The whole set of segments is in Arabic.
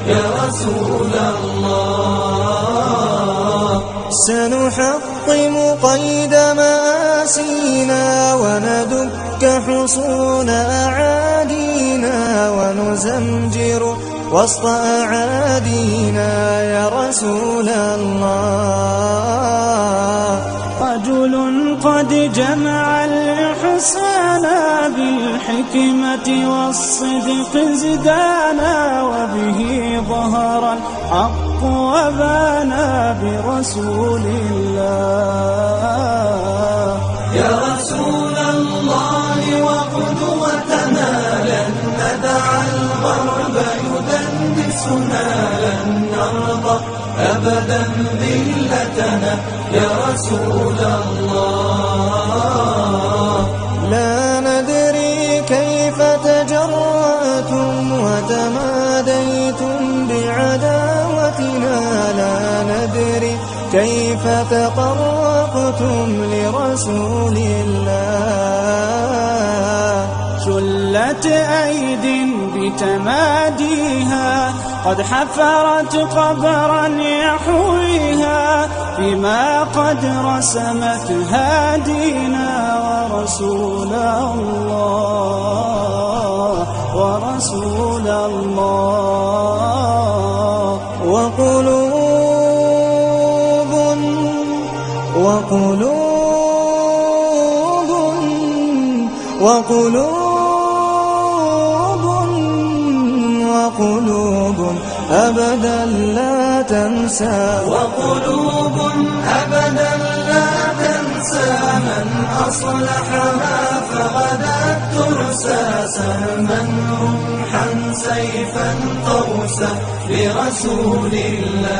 يا رسول الله. سنحطم قيد مآسينا وندك حصون أعادينا ونزمجر وسط أعادينا يا رسول الله. رجل قد جمع الإحسان بالحكمة والصدق زدانا، وبه ظهر الحق وبانا برسول الله. يا رسول الله وقدوتنا لن ندع الغرب يدنسنا، لن نرضى أبدا ذلتنا يا رسول الله. لا ندري كيف تجرأتم وتماديتم بعداوتنا، لا ندري كيف تطرقتم لرسول الله. شلت أيد بتماديها قد حفرت قبرا يحويها، فيما قد رسمت هادينا ورسول الله، ورسول الله. وقلوب أبدا لا تنسى، وقلوب أبدا لا تنسى من أصلحها فغدت ترسى، سهما رمحا سيفا قوسا لرسول الله.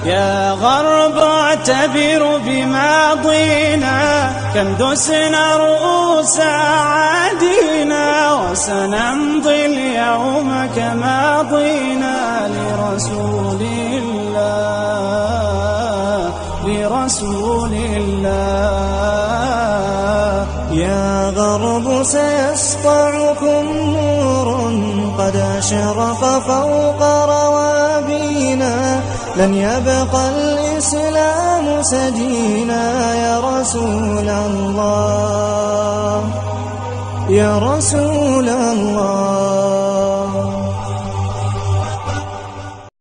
يا غرب اعتبر بماضينا، كم دسنا رؤوس عادينا، وسنمضي اليوم كماضينا لرسول الله، لرسول الله. يا غرب سيسطعكم نور قد أشرق فوق روابينا، لن يبقى الإسلام سجينا يا رسول الله، يا رسول الله.